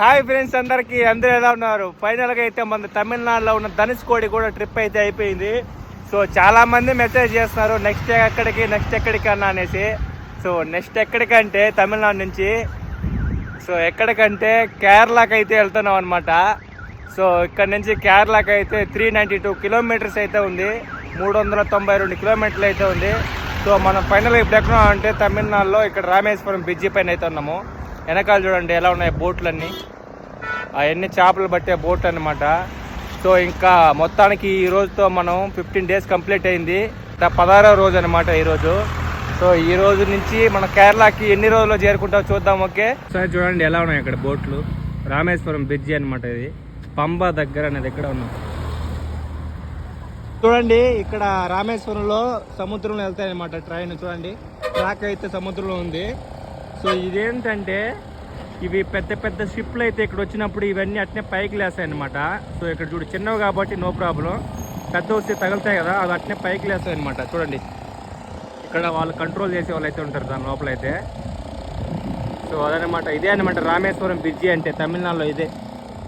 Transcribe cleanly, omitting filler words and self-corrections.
Hi friends అందరూ ఎలా ఉన్నారు? ఫైనల్గా అయితే మన తమిళనాడులో ఉన్న ధనుష్కోడి కూడా ట్రిప్ అయితే అయిపోయింది. సో చాలా మంది మెసేజ్ చేస్తున్నారు నెక్స్ట్ ఎక్కడికి అన్నా అనేసి. సో నెక్స్ట్ ఎక్కడికంటే తమిళనాడు నుంచి ఎక్కడికంటే కేరళకి అయితే వెళ్తున్నాం అనమాట. సో ఇక్కడ నుంచి కేరళకి అయితే 392 కిలోమీటర్స్ అయితే ఉంది, 392 కిలోమీటర్లు అయితే ఉంది. సో మనం ఫైనల్గా ఇప్పుడు ఎక్కడ అంటే తమిళనాడులో ఇక్కడ రామేశ్వరం బ్రిడ్జి పైన అయితే ఉన్నాము. వెనకాల చూడండి ఎలా ఉన్నాయి బోట్లన్నీ, అవన్నీ చేపలు పట్టే బోట్ అనమాట. సో ఇంకా మొత్తానికి ఈ రోజుతో మనం 15 డేస్ కంప్లీట్ అయింది. 16వ రోజు అనమాట ఈరోజు. సో ఈ రోజు నుంచి మన కేరళకి ఎన్ని రోజుల్లో చేరుకుంటామో చూద్దాం. ఓకే సార్ చూడండి ఎలా ఉన్నాయి ఇక్కడ బోట్లు. రామేశ్వరం బ్రిడ్జి అనమాట, ఇది పంబా దగ్గర అనేది ఎక్కడ ఉన్నాం చూడండి. ఇక్కడ రామేశ్వరంలో సముద్రంలో వెళ్తాయన్నమాట ట్రైన్. చూడండి ట్రాక్ అయితే సముద్రంలో ఉంది. సో ఇదేంటంటే ఇవి పెద్ద పెద్ద షిప్లు అయితే ఇక్కడ వచ్చినప్పుడు ఇవన్నీ అట్నే పైకి లేస్తాయి అనమాట. సో ఇక్కడ చూడు చిన్నవి కాబట్టి నో ప్రాబ్లం, పెద్ద వస్తే తగులుతాయి కదా, అవి అట్నే పైకి లేస్తాయి అనమాట. చూడండి ఇక్కడ వాళ్ళు కంట్రోల్ చేసే వాళ్ళు అయితే ఉంటారు దాని లోపల అయితే. సో అదనమాట, ఇదే అనమాట రామేశ్వరం బ్రిడ్జి అంటే తమిళనాడులో ఇదే.